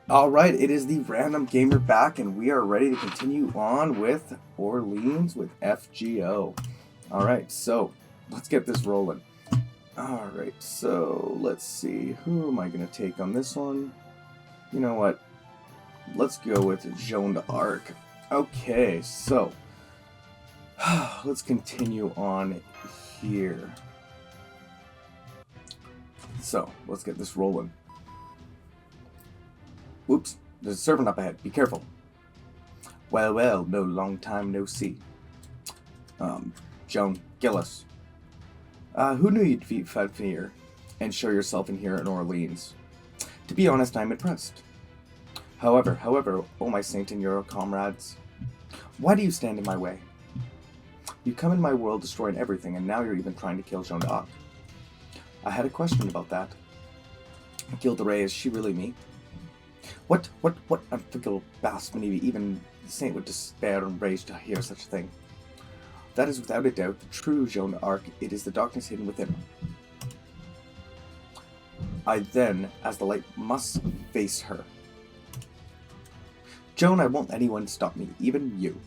Alright, it is the Random Gamer back, and we are ready to continue on with Orleans with FGO. Alright, so let's get this rolling. Alright, so let's see. Who am I going to take on this one? You know what? Let's go with Jeanne d'Arc. Okay, so let's continue on here. So, let's get this rolling. Whoops, there's a servant up ahead. Be careful. Well, well, no long time no see. Joan Gillis. Who knew you'd defeat Fafnir and show yourself in here in Orleans? To be honest, I'm impressed. However, oh my saint and your comrades, why do you stand in my way? You come in my world destroying everything, and now you're even trying to kill Jeanne d'Arc. I had a question about that. Gilderay, is she really me? What unthinkable blasphemy, even the saint would despair and rage to hear such a thing. That is without a doubt the true Jeanne d'Arc. It is the darkness hidden within her. I then, as the light, must face her. Joan, I won't let anyone stop me, even you.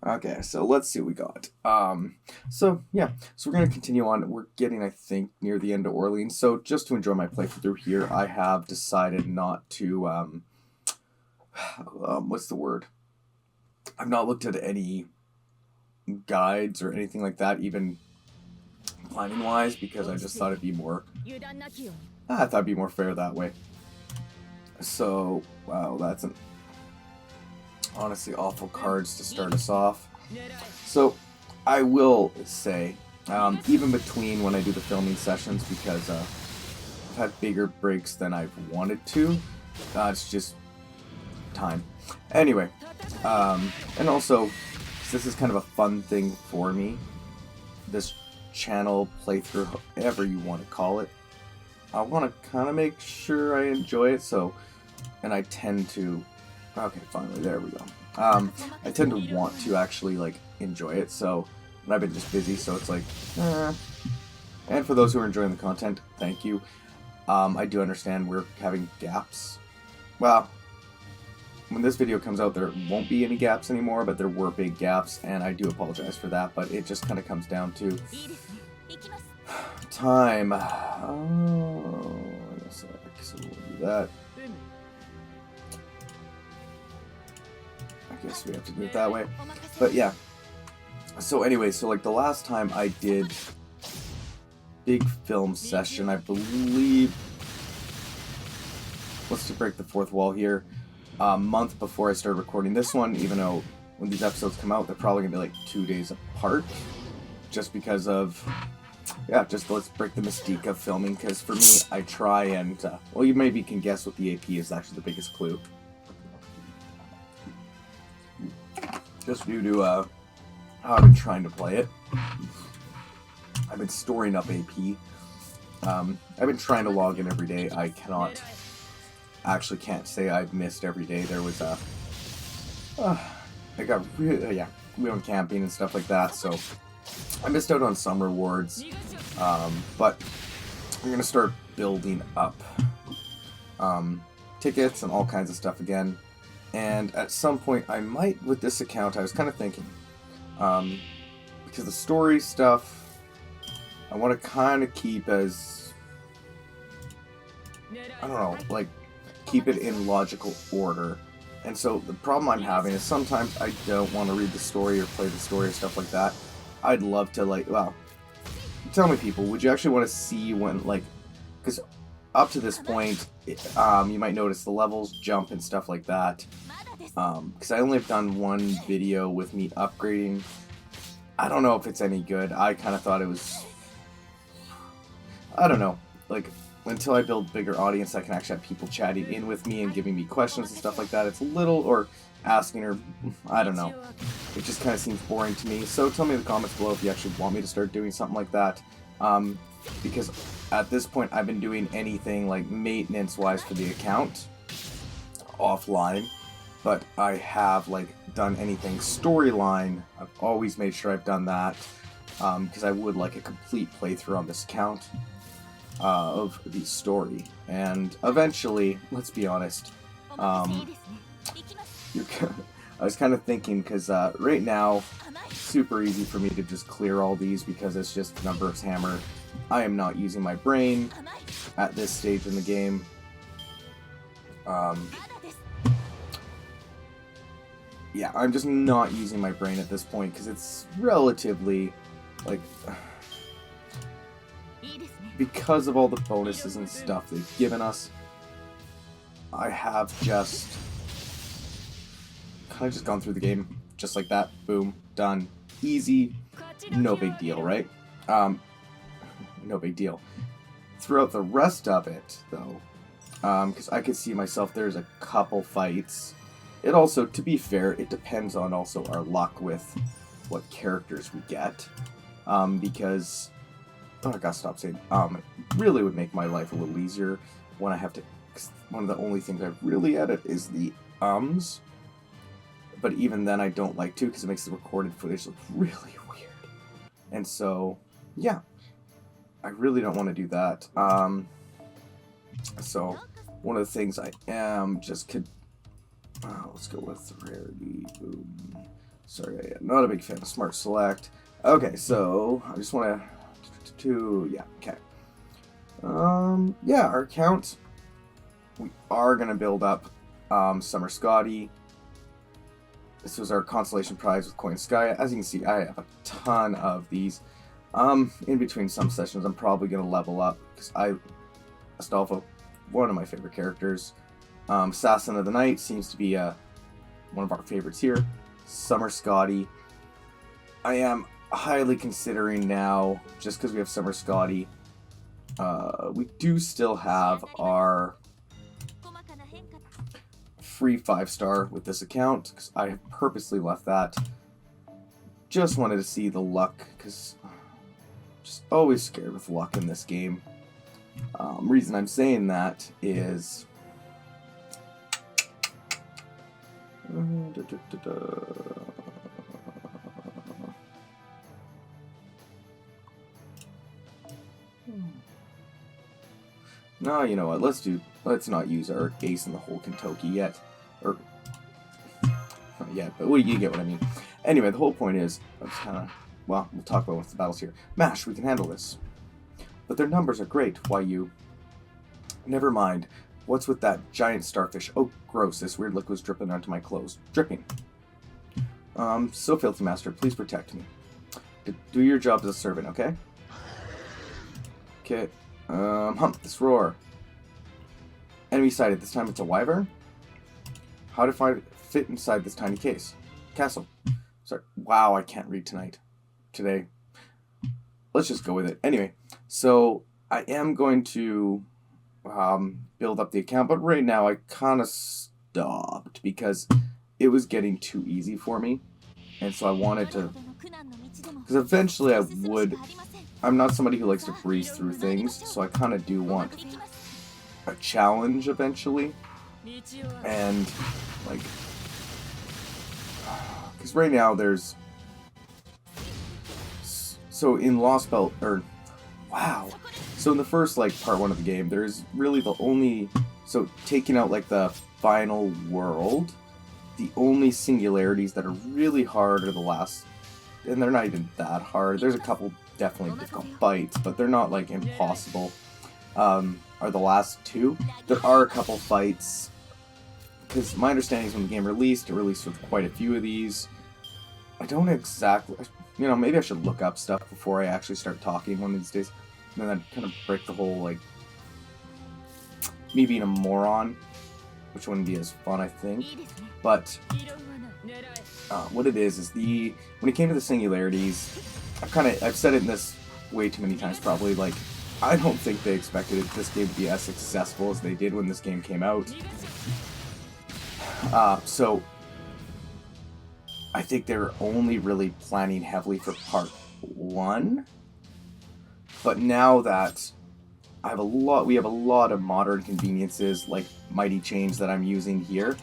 Okay, so let's see what we got. So we're going to continue on. We're getting, I think, near the end of Orleans. So just to enjoy my playthrough here, I have decided not to, what's the word? I've not looked at any guides or anything like that, even planning-wise, because I just thought it'd be more, I thought it'd be more fair that way. So, wow, that's an honestly awful cards to start us off. So I will say, even between when I do the filming sessions, because I've had bigger breaks than I've wanted to, it's just time. Anyway, and also, this is kind of a fun thing for me, this channel playthrough, however you want to call it. I want to kind of make sure I enjoy it, so, and I tend to, okay, finally, there we go. I tend to want to actually, like, enjoy it, so, and I've been just busy, so it's like, And for those who are enjoying the content, thank you. I do understand we're having gaps. Well, when this video comes out, there won't be any gaps anymore, but there were big gaps, and I do apologize for that, but it just kind of comes down to time. Oh, wait a sec, so we'll do that. I guess we have to do it that way. But yeah. So anyway, so like the last time I did big film session, I believe, let's just break the fourth wall here, a month before I started recording this one, even though when these episodes come out, they're probably going to be like 2 days apart, just because of, yeah, just let's break the mystique of filming, because for me, I try and, well, you maybe can guess what the AP is actually the biggest clue. Just due to how I've been trying to play it. I've been storing up AP. I've been trying to log in every day. I can't say I've missed every day. There was I got really, we went camping and stuff like that, so I missed out on some rewards. But I'm gonna start building up tickets and all kinds of stuff again. And at some point, I might, with this account, I was kind of thinking, because the story stuff, I want to kind of keep as, I don't know, like, keep it in logical order. And so the problem I'm having is sometimes I don't want to read the story or play the story or stuff like that. I'd love to, like, well, tell me people, would you actually want to see when, like, because up to this point, you might notice the levels jump and stuff like that. Because I only have done one video with me upgrading. I don't know if it's any good. I kind of thought it was, I don't know, like, until I build bigger audience, I can actually have people chatting in with me and giving me questions and stuff like that. It's a little, or asking her, I don't know. It just kind of seems boring to me. So tell me in the comments below if you actually want me to start doing something like that. Because at this point, I've been doing anything like maintenance-wise for the account offline, but I have like done anything storyline. I've always made sure I've done that because I would like a complete playthrough on this account. of the story. And eventually, let's be honest, you're I was kind of thinking, because right now, super easy for me to just clear all these because it's just numbers hammer. I am not using my brain at this stage in the game. Yeah, I'm just not using my brain at this point because it's relatively, like, because of all the bonuses and stuff they've given us, I have just kind of just gone through the game just like that. Boom, done, easy, no big deal, right? No big deal. Throughout the rest of it, though, because I could see myself, there's a couple fights. It also, to be fair, it depends on also our luck with what characters we get, because, oh, I gotta stop saying, it really would make my life a little easier when I have to, cause one of the only things I really edit is the but even then I don't like to, because it makes the recorded footage look really weird, and so, yeah, I really don't want to do that. So one of the things I am just let's go with rarity. Boom. Sorry, I'm not a big fan of Smart Select. Okay, so I just want to yeah, okay. Yeah, our account. We are gonna build up Summer Scotty. This was our consolation prize with Coin Sky. As you can see, I have a ton of these. In between some sessions, I'm probably gonna level up because Astolfo, one of my favorite characters. Assassin of the Night seems to be one of our favorites here. Summer Scotty. I am highly considering now, just because we have Summer Scotty, we do still have our free 5-star with this account, because I have purposely left that. Just wanted to see the luck, because I'm just always scared with luck in this game. Reason I'm saying that is no, you know what, let's not use our ace in the hole Kentucky yet. Or not yet, but you get what I mean. Anyway, the whole point is, well, we'll talk about what's the battles here. MASH, we can handle this. But their numbers are great. Why you? Never mind. What's with that giant starfish? Oh, gross. This weird liquid's dripping onto my clothes. Dripping. So filthy, master. Please protect me. Do your job as a servant, okay? Okay. Hump this roar. Enemy sighted. This time it's a wyvern? How did I fit inside this tiny case? Castle. Sorry. Wow, I can't read today. Let's just go with it. Anyway, so I am going to build up the account, but right now I kind of stopped because it was getting too easy for me, and so I wanted to, because eventually I'm not somebody who likes to breeze through things, so I kind of do want a challenge eventually, and like, because right now there's, so in Lost Belt, wow. So in the first, like, part 1 of the game, there's really the only, so taking out, like, the final world, the only singularities that are really hard are the last, and they're not even that hard. There's a couple definitely difficult fights, but they're not, like, impossible, are the last 2. There are a couple fights, because my understanding is when the game released, it released with quite a few of these. I don't exactly, you know, maybe I should look up stuff before I actually start talking one of these days. And then I'd kind of break the whole, like, me being a moron, which wouldn't be as fun, I think. But what it is when it came to the singularities, I've said it in this way too many times probably, like, I don't think they expected this game to be as successful as they did when this game came out. So I think they were only really planning heavily for part 1. But now that we have a lot of modern conveniences like Mighty Chains that I'm using here,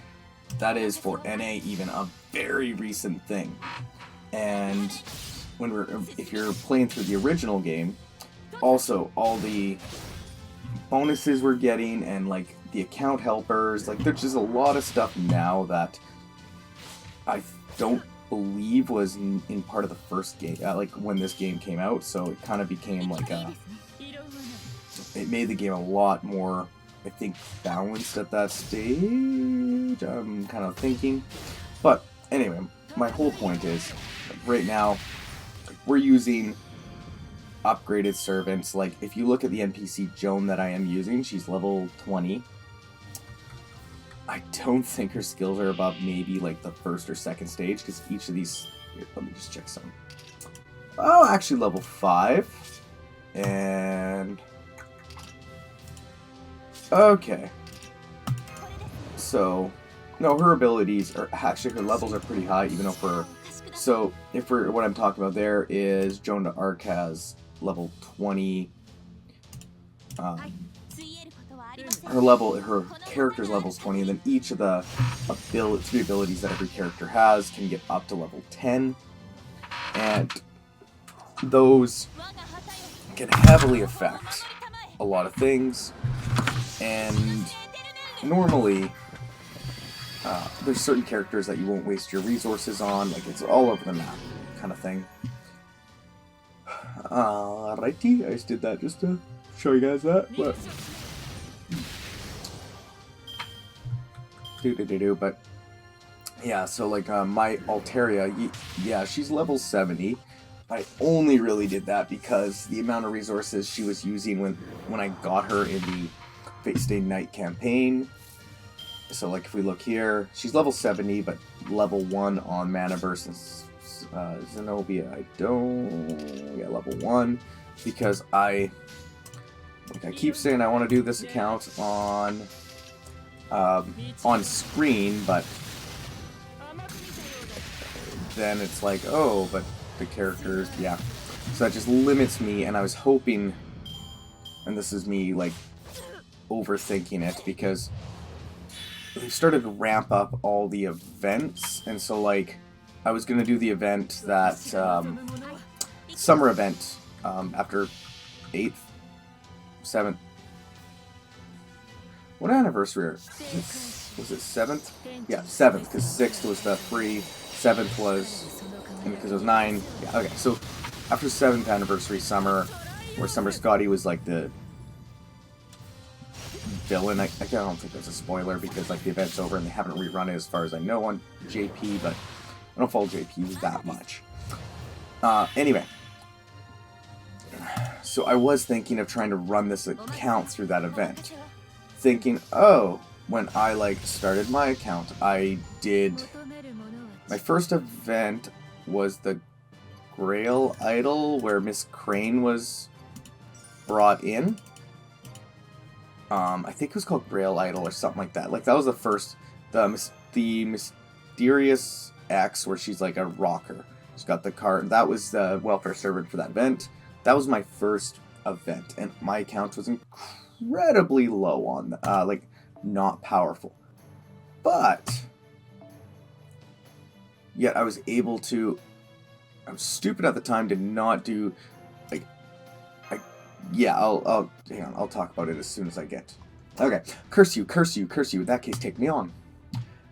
that is for NA even a very recent thing. And if you're playing through the original game, also all the bonuses we're getting, and like the account helpers. Like there's just a lot of stuff now that I don't believe was in part of the first game, like when this game came out. So it kind of became like it made the game a lot more, I think, balanced at that stage. I'm kind of thinking, but anyway, my whole point is, like, right now we're using upgraded servants. Like if you look at the NPC Joan that I am using, she's level 20. I don't think her skills are above maybe like the first or second stage, because each of these, here, let me just check some. Oh, actually level 5. And okay, so no, her abilities are actually, her levels are pretty high, even though for, so if we're, what I'm talking about there is Joan d'Arc has level 20. Her character's level's 20, and then each of the three abilities that every character has can get up to level 10, and those can heavily affect a lot of things. And normally there's certain characters that you won't waste your resources on, like it's all over the map kind of thing. Alrighty, I just did that just to show you guys that, but but yeah, so like my Altaria, yeah, she's level 70. I only really did that because the amount of resources she was using when I got her in the Fate Stay Night campaign. So like if we look here, she's level 70, but level 1 on Mana Burst and Zenobia. I don't, yeah, level 1, because I keep saying I want to do this account on screen, but then it's like, oh, but the characters, yeah. So that just limits me, and I was hoping, and this is me like overthinking it, because they've started to ramp up all the events, and so like I was gonna do the event that summer event after 8th, 7th. What anniversary was it? 7th? Yeah, 7th, because 6th was the free, 7th was, and because it was 9. Yeah, okay, so after 7th anniversary summer, where Summer Scotty was like the villain. I don't think that's a spoiler, because like the event's over and they haven't rerun it as far as I know on JP, but I don't follow JP that much. Anyway, so I was thinking of trying to run this account through that event, thinking, oh, when I like started my account, I did my first event was the Grail Idol, where Miss Crane was brought in. I think it was called Grail Idol or something like that. Like that was the first, the mysterious X, where she's like a rocker. She's got the card. That was the welfare servant for that event. That was my first event, and my account was incredibly low on, like, not powerful. But yet I was able to. I was stupid at the time to not do, like, yeah, I'll hang on, I'll talk about it as soon as I get. Okay, curse you, curse you, curse you. In that case, take me on.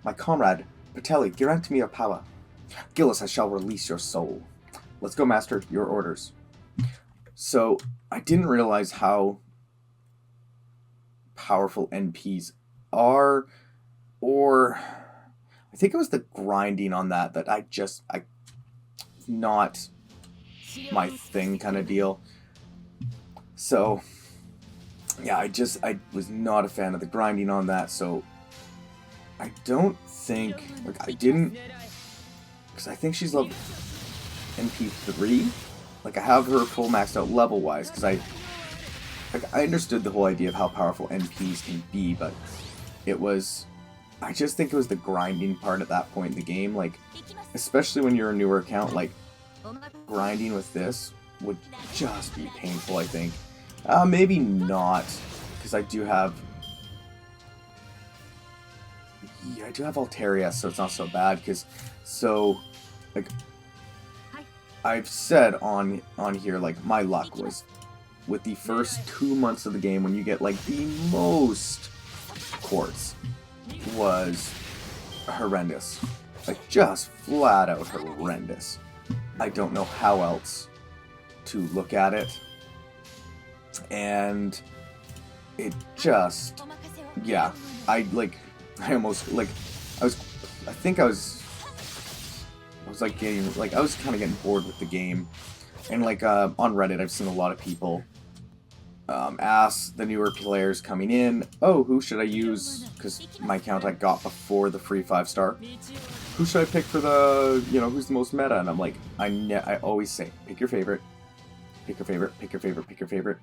My comrade, Patelli, grant me your power. Gillis, I shall release your soul. Let's go, master, your orders. So, I didn't realize how powerful NPs are, or I think it was the grinding on that I not my thing kind of deal. So, yeah, I was not a fan of the grinding on that, so I don't think, like, I didn't, because I think she's level NP3. Like, I have her full maxed out level-wise, because I understood the whole idea of how powerful NPs can be, but it was, I just think it was the grinding part at that point in the game, like, especially when you're a newer account, like, grinding with this would just be painful, I think. Maybe not, because I do have Altaria, so it's not so bad, because, so, like, I've said on here, like, my luck was with the first 2 months of the game, when you get like the most quartz, was horrendous. Like, just flat out horrendous. I don't know how else to look at it. And it just, yeah, I almost, like, I think I was like getting, like, I was kind of getting bored with the game. And like, on Reddit, I've seen a lot of people ask the newer players coming in, oh, who should I use? Because my account I got before the free 5-star. Who should I pick for the, who's the most meta? And I'm like, I always say, pick your favorite. Pick your favorite, pick your favorite, pick your favorite.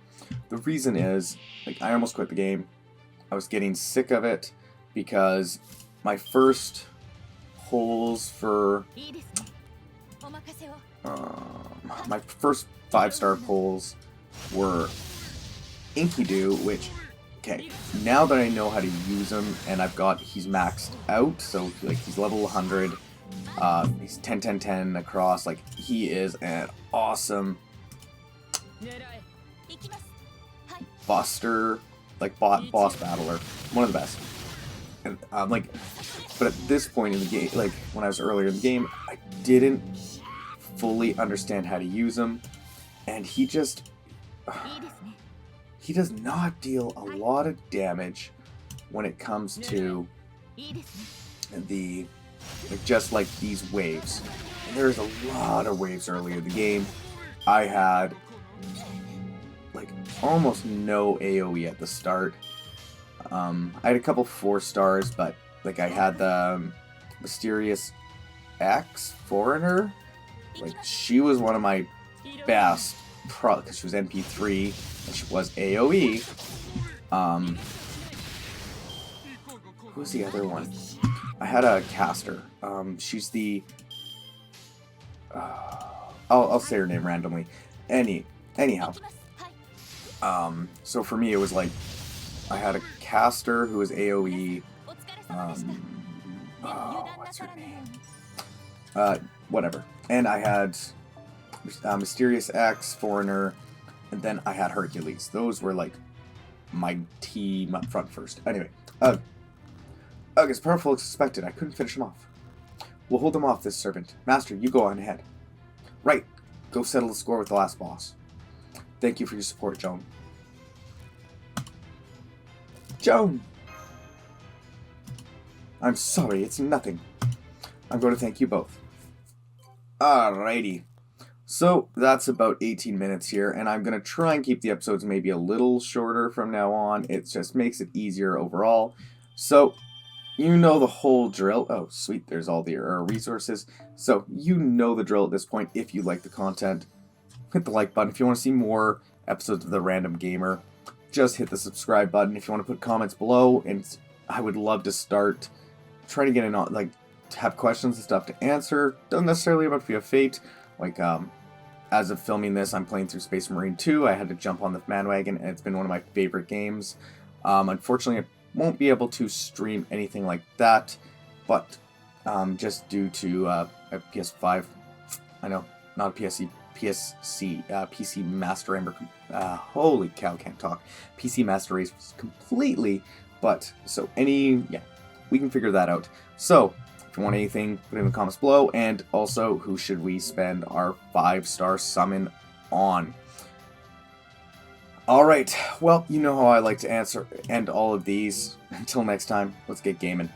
The reason is, like, I almost quit the game. I was getting sick of it because my first polls for my first 5-star polls were Enkidu, which, okay, now that I know how to use him and he's maxed out, so like he's level 100, he's 10 10 10 across, like he is an awesome buster, like boss battler, one of the best. And but at this point in the game, like when I was earlier in the game, I didn't fully understand how to use him, and he does not deal a lot of damage when it comes to the just like these waves. And there's a lot of waves earlier in the game. I had like almost no AoE at the start. I had a couple 4-stars, but like I had the Mysterious X Foreigner. Like, she was one of my best, because she was NP3 and she was AoE. Who's the other one? I had a caster. She's the I'll say her name randomly. Anyhow. So for me it was like I had a caster who was AoE. What's her name? Whatever. And I had Mysterious X, Foreigner, and then I had Hercules. Those were like my team up front first. Anyway, as powerful as expected, I couldn't finish him off. We'll hold him off, this servant. Master, you go on ahead. Right. Go settle the score with the last boss. Thank you for your support, Joan. Joan! I'm sorry, it's nothing. I'm going to thank you both. Alrighty. So, that's about 18 minutes here, and I'm going to try and keep the episodes maybe a little shorter from now on. It just makes it easier overall. So, you know the whole drill. Oh, sweet, there's all the resources. So, you know the drill at this point. If you like the content, hit the like button. If you want to see more episodes of The Random Gamer, just hit the subscribe button. If you want to put comments below, and I would love to start trying to get in on, like, to have questions and stuff to answer. Doesn't necessarily have to be a fate. Like, as of filming this, I'm playing through Space Marine 2. I had to jump on the bandwagon, and it's been one of my favorite games. Unfortunately, I won't be able to stream anything like that, but just due to a PS5, I know, not a PC Master Race, holy cow, can't talk. PC Master Race completely, but, so we can figure that out. So, if you want anything, put it in the comments below, and also, who should we spend our 5-star summon on? Alright, well, you know how I like to end all of these. Until next time, let's get gaming.